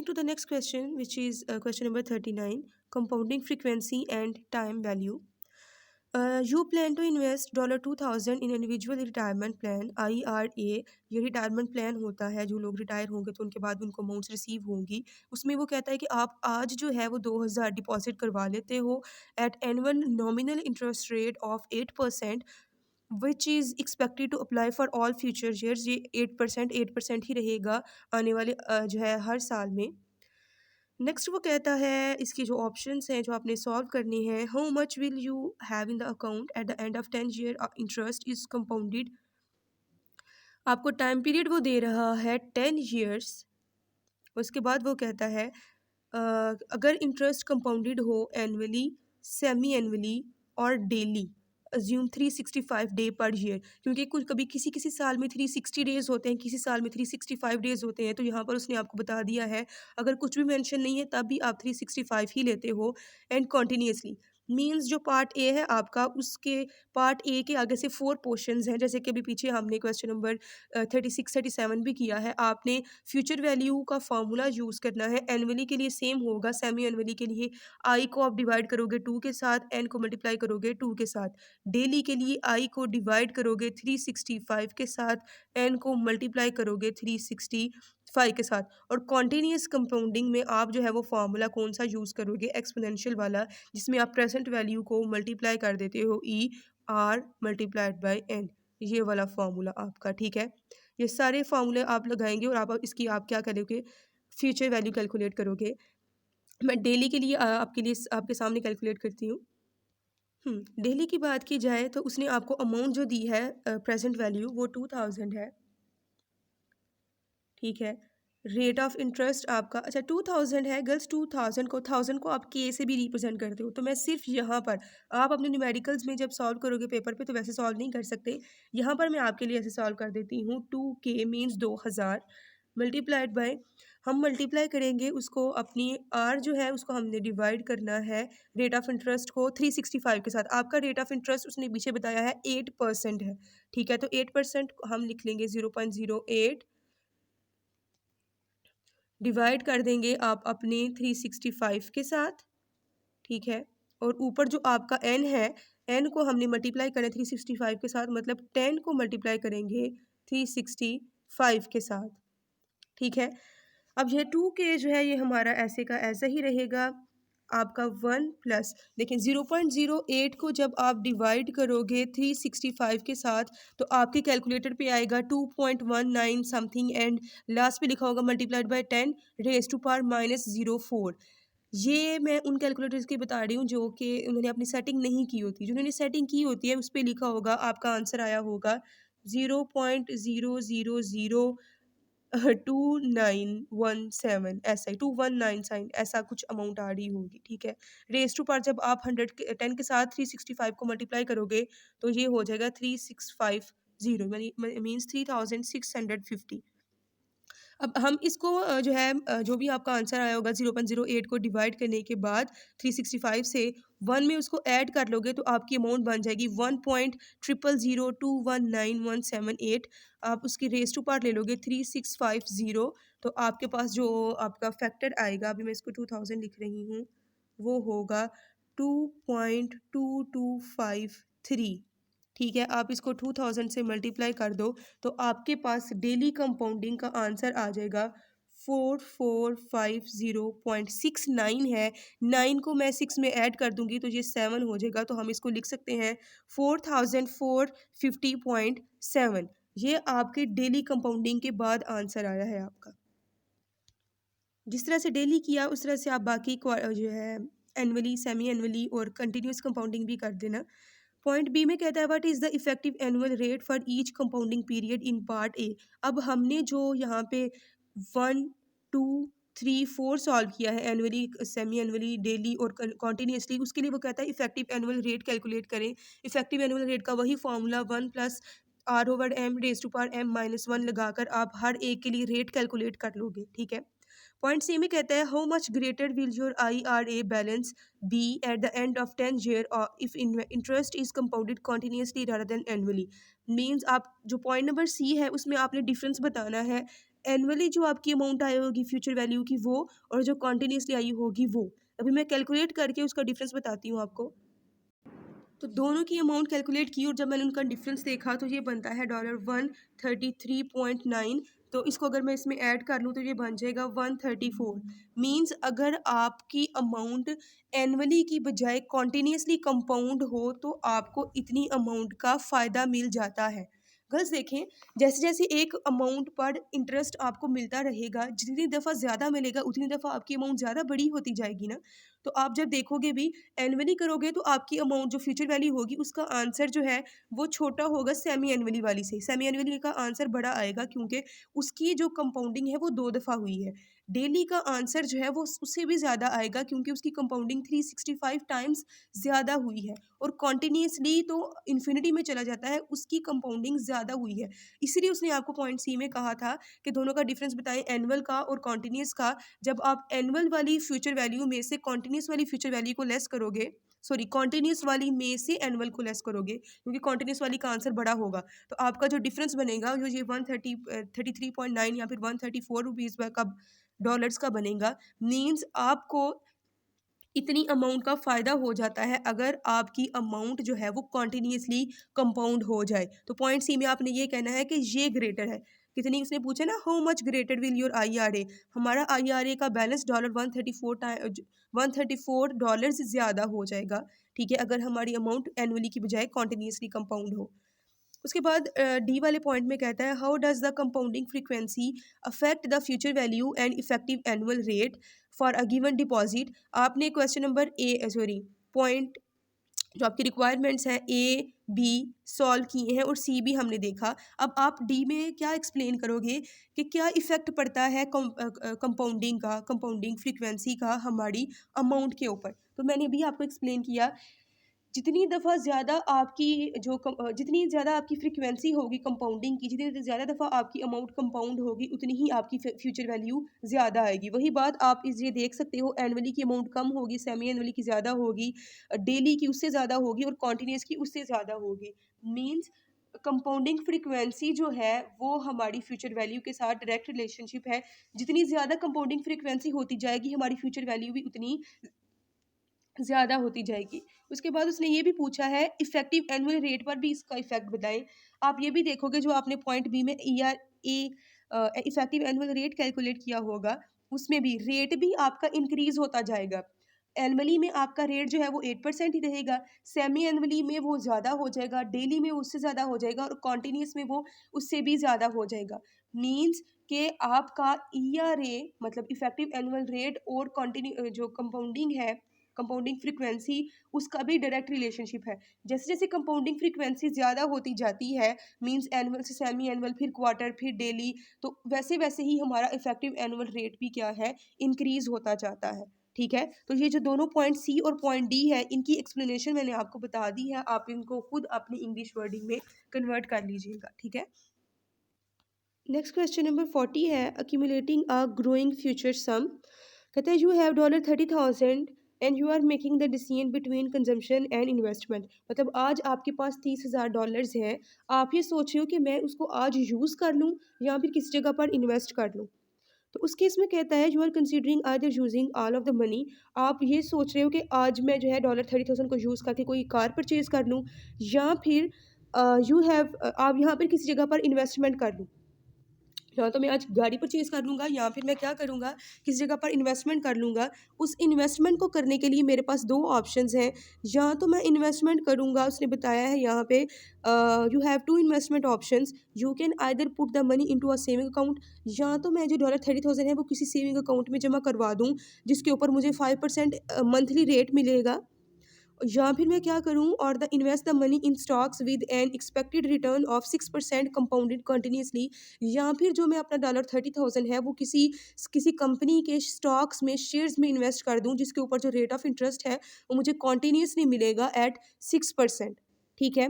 Moving to the next question, which is question number 39, compounding frequency and time value. You plan to invest $2000 in individual retirement plan IRA. ये retirement plan होता है, जो लोग retire होंगे तो उनके बाद उनको अमाउंट्स रिसीव होंगी। उसमें वो कहता है कि आप आज जो है वो 2000 डिपॉजिट करवा लेते हो at annual nominal interest rate of 8%, which is expected to apply for all future years. ये 8% ही रहेगा आने वाले जो है हर साल में। नेक्स्ट वो कहता है इसकी जो ऑप्शंस हैं जो आपने सॉल्व करनी है, how much will you have in the account eight the end of 10 year interest is compounded. आपको टाइम पीरियड वो दे रहा है 10 ईयर्स। उसके बाद वो कहता है अगर इंटरेस्ट कंपाउंडेड हो एनुअली, सेमी एनुअली और daily, assume 365 day per year, क्योंकि कुछ कभी किसी किसी साल में 360 डेज होते हैं, किसी साल में 365 डेज होते हैं। तो यहाँ पर उसने आपको बता दिया है अगर कुछ भी मेंशन नहीं है तब भी आप 365 ही लेते हो एंड कॉन्टीन्यूसली। मीन्स जो पार्ट ए है आपका, उसके पार्ट ए के आगे से 4 पोर्शंस हैं, जैसे कि अभी पीछे हमने क्वेश्चन नंबर 36 37 भी किया है। आपने फ्यूचर वैल्यू का फार्मूला यूज़ करना है। एनुअली के लिए सेम होगा, सेमी एनुअली के लिए आई को आप डिवाइड करोगे 2 के साथ, एन को मल्टीप्लाई करोगे 2 के साथ। डेली के लिए आई को डिवाइड करोगे 365 के साथ, एन को मल्टीप्लाई करोगे 365 के साथ। और कॉन्टीन्यूस कंपाउंडिंग में आप जो है वो फार्मूला कौन सा यूज़ करोगे, एक्सपोनेंशियल वाला, जिसमें आप प्रेजेंट वैल्यू को मल्टीप्लाई कर देते हो e r multiplied by n, ये वाला फार्मूला आपका। ठीक है, ये सारे फार्मूले आप लगाएंगे और आप इसकी आप क्या करोगे, फ्यूचर वैल्यू कैलकुलेट करोगे। मैं डेली के लिए आपके लिए आपके सामने कैलकुलेट करती हूँ। डेली की बात की जाए तो उसने आपको अमाउंट जो दी है प्रेजेंट वैल्यू वो 2000 है। ठीक है, रेट ऑफ इंटरेस्ट आपका, अच्छा 2000 है गर्ल्स। 2000 को 1000 को आप के से भी रिप्रेजेंट करते हो, तो मैं सिर्फ यहाँ पर, आप अपने न्यूमेरिकल्स में जब सॉल्व करोगे पेपर पे तो वैसे सॉल्व नहीं कर सकते, यहाँ पर मैं आपके लिए ऐसे सॉल्व कर देती हूँ। 2k मीन्स 2000 मल्टीप्लाइड बाय, हम मल्टीप्लाई करेंगे उसको, अपनी आर जो है उसको हमने डिवाइड करना है रेट ऑफ इंटरेस्ट को 365 के साथ। आपका रेट ऑफ इंटरेस्ट उसने पीछे बताया है 8% है। ठीक है, तो 8% हम लिख लेंगे 0.08, डिवाइड कर देंगे आप अपने 365 के साथ। ठीक है, और ऊपर जो आपका n है, n को हमने मल्टीप्लाई करें 365 के साथ, मतलब 10 को मल्टीप्लाई करेंगे 365 के साथ। ठीक है, अब ये 2k जो है ये हमारा ऐसे का ऐसा ही रहेगा। आपका 1 प्लस, देखिए 0.08 को जब आप डिवाइड करोगे 365 के साथ तो आपके कैलकुलेटर पे आएगा 2.19 समथिंग, एंड लास्ट पे लिखा होगा multiplied by 10 raise to power -04। ये मैं उन कैलकुलेटर्स की बता रही हूँ जो कि उन्होंने अपनी सेटिंग नहीं की होती। जो उन्होंने सेटिंग की होती है उस पर लिखा होगा, आपका आंसर आया होगा 0.0002917, ऐसा ही 219 साइन, ऐसा कुछ अमाउंट आ रही होगी। ठीक है, रेज टू पावर जब आप 10 के साथ 365 को मल्टीप्लाई करोगे तो ये हो जाएगा 3650, मीन्स 3650। अब हम इसको जो है जो भी आपका आंसर आया होगा 0.08 को डिवाइड करने के बाद 365 से 1 में उसको ऐड कर लोगे तो आपकी अमाउंट बन जाएगी 1.00021917 आप उसकी रेस टू पार्ट ले लोगे 3650, तो आपके पास जो आपका फैक्टर आएगा, अभी मैं इसको 2000 लिख रही हूँ, वो होगा 2.2253। ठीक है, आप इसको 2000 से मल्टीप्लाई कर दो तो आपके पास डेली कंपाउंडिंग का आंसर आ जाएगा 4450.69 है। 9 को मैं 6 में ऐड कर दूंगी तो ये 7 हो जाएगा, तो हम इसको लिख सकते हैं 4450.7। ये आपके डेली कंपाउंडिंग के बाद आंसर आया है आपका। जिस तरह से डेली किया उस तरह से आप बाकी जो है एनुअली, सेमी एनुअली और कंटिन्यूस कंपाउंडिंग भी कर देना। पॉइंट बी में कहता है what is the effective annual rate for each compounding period in part A. अब हमने जो यहाँ पे 1 2 3 4 सॉल्व किया है, एनुअली, सेमी एनुअली, डेली और कॉन्टीन्यूसली, उसके लिए वो कहता है इफेक्टिव एनुअल रेट कैलकुलेट करें। इफेक्टिव एनुअल रेट का वही formula 1 plus r over m raise to power m-1 लगाकर आप हर एक के लिए रेट कैलकुलेट कर लोगे। ठीक है, पॉइंट सी में कहता है how much greater will your IRA balance be at the end of 10 year if interest is compounded continuously rather than annually. Means आप जो पॉइंट नंबर सी है उसमें आपने डिफरेंस बताना है एनुअली जो आपकी अमाउंट आई होगी फ्यूचर वैल्यू की वो, और जो कॉन्टिन्यूसली आई होगी वो। अभी मैं कैलकुलेट करके उसका डिफरेंस बताती हूँ आपको। तो दोनों की अमाउंट कैलकुलेट की और जब मैंने उनका डिफरेंस देखा तो ये बनता है $133.9। तो इसको अगर मैं इसमें ऐड कर लूँ तो ये बन जाएगा 134। मींस अगर आपकी अमाउंट एनुअली की बजाय कॉन्टिन्यूसली कंपाउंड हो तो आपको इतनी अमाउंट का फ़ायदा मिल जाता है। गर्ल्स देखें, जैसे जैसे एक अमाउंट पर इंटरेस्ट आपको मिलता रहेगा, जितनी दफ़ा ज़्यादा मिलेगा उतनी दफ़ा आपकी अमाउंट ज़्यादा बड़ी होती जाएगी ना। तो आप जब देखोगे भी एनुअली करोगे तो आपकी अमाउंट जो फ्यूचर वैल्यू होगी उसका आंसर जो है वो छोटा होगा सेमी एनुअली वाली से। सेमी एनुअली का आंसर बड़ा आएगा क्योंकि उसकी जो कंपाउंडिंग है वो 2 दफ़ा हुई है। डेली का आंसर जो है वो उससे भी ज़्यादा आएगा क्योंकि उसकी कंपाउंडिंग 365 टाइम्स ज़्यादा हुई है, और कॉन्टिन्यूसली तो इन्फिनिटी में चला जाता है, उसकी कंपाउंडिंग ज़्यादा हुई है। इसीलिए उसने आपको पॉइंट सी में कहा था कि दोनों का डिफरेंस बताएं, एनुअल का और कॉन्टिन्यूस का। जब आप एनुअल वाली फ्यूचर वैल्यू में से कॉन्टिन्यूस वाली फ्यूचर वैल्यू को लेस करोगे, सॉरी कॉन्टिन्यूस वाली में से एनुअल को लेस करोगे क्योंकि कॉन्टिन्यूस वाली का आंसर बड़ा होगा, तो आपका जो डिफरेंस बनेगा जो ये 133.9 या फिर 134 रुपीज़ का डॉलर्स का बनेगा। मीन्स आपको इतनी अमाउंट का फ़ायदा हो जाता है अगर आपकी अमाउंट जो है वो कॉन्टिन्यूसली कंपाउंड हो जाए। तो पॉइंट सी में आपने ये कहना है कि ये ग्रेटर है। कितनी, उसने पूछा ना how much greater will your IRA। हमारा IRA का बैलेंस $134 ज़्यादा हो जाएगा, ठीक है, अगर हमारी अमाउंट एनुअली की बजाय कॉन्टिन्यूसली कंपाउंड हो। उसके बाद डी वाले पॉइंट में कहता है how does the compounding frequency affect the future value and effective annual rate for a given deposit. आपने क्वेश्चन नंबर पॉइंट जो आपकी रिक्वायरमेंट्स हैं A B सॉल्व किए हैं और C भी हमने देखा। अब आप डी में क्या एक्सप्लेन करोगे कि क्या इफ़ेक्ट पड़ता है कंपाउंडिंग फ्रीक्वेंसी का हमारी अमाउंट के ऊपर। तो मैंने भी आपको एक्सप्लेन किया, जितनी दफ़ा ज़्यादा आपकी जितनी ज़्यादा आपकी फ्रीक्वेंसी होगी कंपाउंडिंग की, जितनी ज़्यादा दफ़ा आपकी अमाउंट कंपाउंड होगी उतनी ही आपकी फ्यूचर वैल्यू ज़्यादा आएगी। वही बात आप इस ये देख सकते हो, एनुअली की अमाउंट कम होगी, सेमी एनुअली की ज़्यादा होगी, डेली की उससे ज़्यादा होगी और कॉन्टिन्यूस की उससे ज़्यादा होगी। मीन्स कंपाउंडिंग फ्रीक्वेंसी जो है वो हमारी फ्यूचर वैल्यू के साथ डायरेक्ट रिलेशनशिप है। जितनी ज़्यादा कंपाउंडिंग फ्रीक्वेंसी होती जाएगी हमारी फ्यूचर वैल्यू भी उतनी ज़्यादा होती जाएगी। उसके बाद उसने ये भी पूछा है इफ़ेक्टिव एनुअल रेट पर भी इसका इफ़ेक्ट बताएँ। आप ये भी देखोगे जो आपने पॉइंट बी में इफ़ेक्टिव एनुअल रेट कैलकुलेट किया होगा, उसमें भी रेट भी आपका इंक्रीज़ होता जाएगा। एनुअली में आपका रेट जो है वो 8% ही रहेगा, सेमी एनुअली में वो ज़्यादा हो जाएगा, डेली में उससे ज़्यादा हो जाएगा और कॉन्टिन्यूस में वो उससे भी ज़्यादा हो जाएगा। मीन्स कि आपका ERA मतलब इफ़ेक्टिव एनुअल रेट और जो कंपाउंडिंग है, कंपाउंडिंग फ्रीक्वेंसी, उसका भी डायरेक्ट रिलेशनशिप है। जैसे जैसे कंपाउंडिंग फ्रीक्वेंसी ज़्यादा होती जाती है, मींस एनुअल से सेमी एनुअल फिर क्वार्टर फिर डेली, तो वैसे वैसे ही हमारा इफेक्टिव एनुअल रेट भी क्या है, इंक्रीज होता जाता है। ठीक है, तो ये जो दोनों पॉइंट सी और पॉइंट डी है इनकी एक्सप्लेनेशन मैंने आपको बता दी है, आप इनको खुद अपनी इंग्लिश वर्डिंग में कन्वर्ट कर लीजिएगा। ठीक है, नेक्स्ट क्वेश्चन नंबर 40 है accumulating a growing future sum. कहता है you have $30,000 and you are making the decision between consumption and investment. मतलब आज आपके पास $30,000 हैं, आप ये सोच रहे हो कि मैं उसको आज यूज़ कर लूँ या फिर किसी जगह पर इन्वेस्ट कर लूँ। तो उस केस में कहता है you are considering either using all of the money. आप ये सोच रहे हो कि आज मैं जो है $30,000 को यूज़ करके कोई कार परचेज कर लूँ, या फिर आप यहाँ पर किसी जगह पर इन्वेस्टमेंट कर लूँ। या तो मैं आज गाड़ी परचेज़ कर लूँगा या फिर मैं क्या करूँगा, किसी जगह पर इन्वेस्टमेंट कर लूँगा। उस इन्वेस्टमेंट को करने के लिए मेरे पास 2 ऑप्शंस हैं। या तो मैं इन्वेस्टमेंट करूँगा, उसने बताया है यहाँ पे you have 2 investment options, you can either put the money into a saving account. या तो मैं जो $30,000 है वो किसी सेविंग अकाउंट में जमा करवा दूँ जिसके ऊपर मुझे 5% मंथली रेट मिलेगा। या फिर मैं क्या करूँ, और the invest the money in stocks with N expected return of 6% compounded continuously. या फिर जो मैं अपना $30,000 है वो किसी कंपनी के स्टॉक्स में, शेयर्स में इन्वेस्ट कर दूँ जिसके ऊपर जो रेट ऑफ इंटरेस्ट है वो मुझे कॉन्टीन्यूसली मिलेगा एट 6%। ठीक है,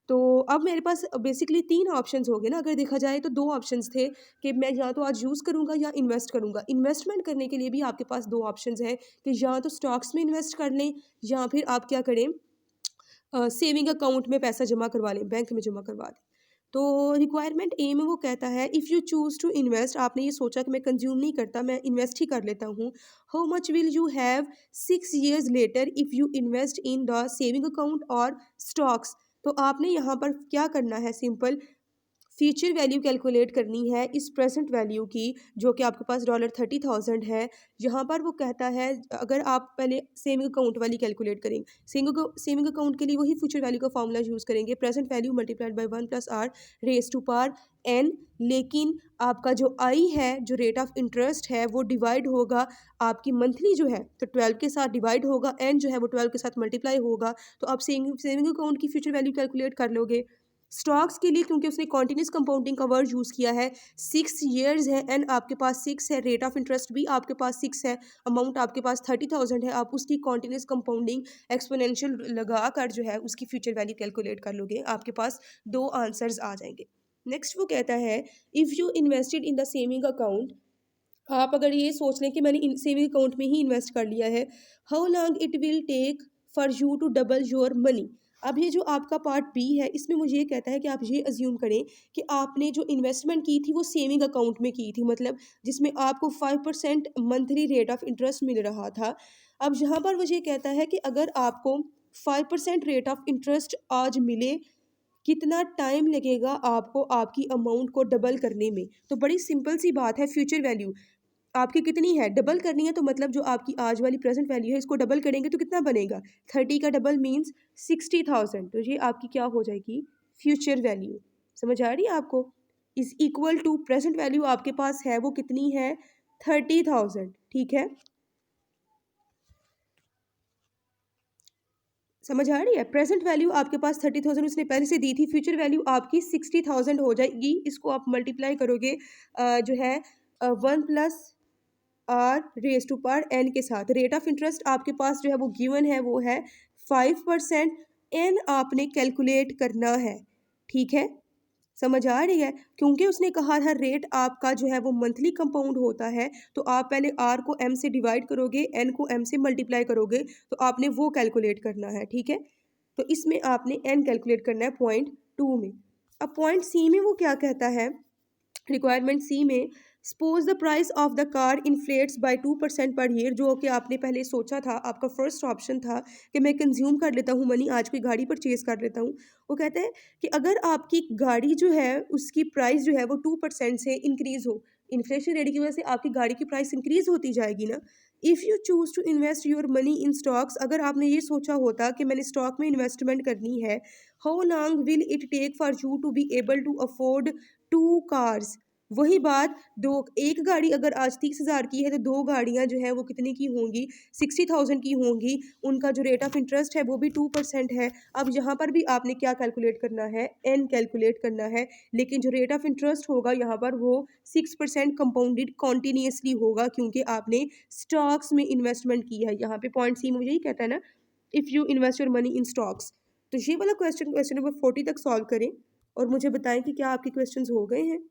तो अब मेरे पास बेसिकली 3 ऑप्शंस हो गए ना, अगर देखा जाए तो 2 ऑप्शंस थे कि मैं या तो आज यूज़ करूँगा या इन्वेस्ट करूँगा। इन्वेस्टमेंट करने के लिए भी आपके पास 2 ऑप्शंस हैं कि या तो स्टॉक्स में इन्वेस्ट कर लें या फिर आप क्या करें, सेविंग अकाउंट में पैसा जमा करवा लें, बैंक में जमा करवा दें। तो रिक्वायरमेंट ए में वो कहता है if you choose to invest, आपने ये सोचा कि मैं कंज्यूम नहीं करता, मैं इन्वेस्ट ही कर लेता हूँ। How much will you have 6 years later if you invest in the saving account और स्टॉक्स। तो आपने यहाँ पर क्या करना है, सिंपल फ्यूचर वैल्यू कैलकुलेट करनी है इस प्रेजेंट वैल्यू की, जो कि आपके पास $30,000 है। यहाँ पर वो कहता है अगर आप पहले सेविंग अकाउंट वाली कैलकुलेट करेंगे, सेविंग अकाउंट के लिए वही फ्यूचर वैल्यू का फॉर्मूला यूज़ करेंगे, present value multiplied by 1 + r raise to power n। लेकिन आपका जो आई है, जो रेट ऑफ इंटरेस्ट है, वो डिवाइड होगा आपकी मंथली जो है, तो 12 के साथ डिवाइड होगा, एन जो है वो 12 के साथ मल्टीप्लाई होगा। तो आप सेविंग अकाउंट की फ्यूचर वैल्यू कैलकुलेट कर लोगे। स्टॉक्स के लिए क्योंकि उसने कॉन्टिन्यूस कंपाउंडिंग का वर्ड यूज़ किया है, 6 years है, एंड आपके पास 6 है, रेट ऑफ इंटरेस्ट भी आपके पास 6 है, अमाउंट आपके पास 30,000 है, आप उसकी कॉन्टिन्यूस कंपाउंडिंग एक्सपोनेंशियल लगा कर जो है उसकी फ्यूचर वैल्यू कैलकुलेट कर लोगे, आपके पास 2 आंसर्स आ जाएंगे। नेक्स्ट वो कहता है if you invested in the saving account, आप अगर ये सोच लें कि मैंने सेविंग अकाउंट में ही इन्वेस्ट कर लिया है, how long it will take for you to double your money. अब ये जो आपका पार्ट बी है, इसमें मुझे ये कहता है कि आप ये अज्यूम करें कि आपने जो इन्वेस्टमेंट की थी वो सेविंग अकाउंट में की थी, मतलब जिसमें आपको 5% मंथली रेट ऑफ इंटरेस्ट मिल रहा था। अब यहाँ पर मुझे कहता है कि अगर आपको 5% रेट ऑफ इंटरेस्ट आज मिले, कितना टाइम लगेगा आपको आपकी अमाउंट को डबल करने में। तो बड़ी सिंपल सी बात है, फ्यूचर वैल्यू आपकी कितनी है, डबल करनी है, तो मतलब जो आपकी आज वाली प्रेजेंट वैल्यू है, इसको डबल करेंगे तो कितना बनेगा, 30 का डबल मीन्स 60,000। तो ये आपकी क्या हो जाएगी, फ्यूचर वैल्यू। समझ आ रही है आपको, is equal to present value आपके पास है वो कितनी है, 30,000। ठीक है, समझ आ रही है, प्रेजेंट वैल्यू आपके पास 30,000 उसने पहले से दी थी, फ्यूचर वैल्यू आपकी 60,000 हो जाएगी। इसको आप मल्टीप्लाई करोगे जो है 1 + r raise to power n के साथ। रेट ऑफ इंटरेस्ट आपके पास जो है वो गिवन है, वो है 5%। n आपने कैलकुलेट करना है, ठीक है, समझ आ रही है, क्योंकि उसने कहा था रेट आपका जो है वो मंथली कंपाउंड होता है, तो आप पहले r को m से डिवाइड करोगे, n को m से मल्टीप्लाई करोगे, तो आपने वो कैलकुलेट करना है। ठीक है, तो इसमें आपने n कैलकुलेट करना है पॉइंट 2 में। अब पॉइंट सी में वो क्या कहता है, रिक्वायरमेंट सी में, suppose the price of the car inflates by 2% per year, जो कि आपने पहले सोचा था, आपका फर्स्ट ऑप्शन था कि मैं कंज्यूम कर लेता हूँ मनी, आज कोई गाड़ी परचेज कर लेता हूँ। वो कहते हैं कि अगर आपकी गाड़ी जो है उसकी प्राइस जो है वो 2% से इंक्रीज़ हो, इन्फ्लेशन रेट की वजह से आपकी गाड़ी की प्राइस इंक्रीज़ होती जाएगी ना। If you choose to invest your money in stocks, अगर आपने ये सोचा होता कि मैंने स्टॉक में इन्वेस्टमेंट करनी है, how long will it take for you to be able to afford 2 cars. वही बात, दो, एक गाड़ी अगर आज 30,000 की है, तो 2 गाड़ियां जो है वो कितने की होंगी, 60,000 की होंगी। उनका जो रेट ऑफ इंटरेस्ट है वो भी 2% है। अब यहाँ पर भी आपने क्या कैलकुलेट करना है, एन कैलकुलेट करना है, लेकिन जो रेट ऑफ इंटरेस्ट होगा यहाँ पर वो 6% कंपाउंडेड कॉन्टीन्यूसली होगा, क्योंकि आपने स्टॉक्स में इन्वेस्टमेंट की है। यहाँ पे पॉइंट सी में मुझे यही कहता है ना, if you invest your money in stocks. तो ये वाला क्वेश्चन नंबर 40 तक सॉल्व करें और मुझे बताएं कि क्या आपके क्वेश्चंस हो गए हैं।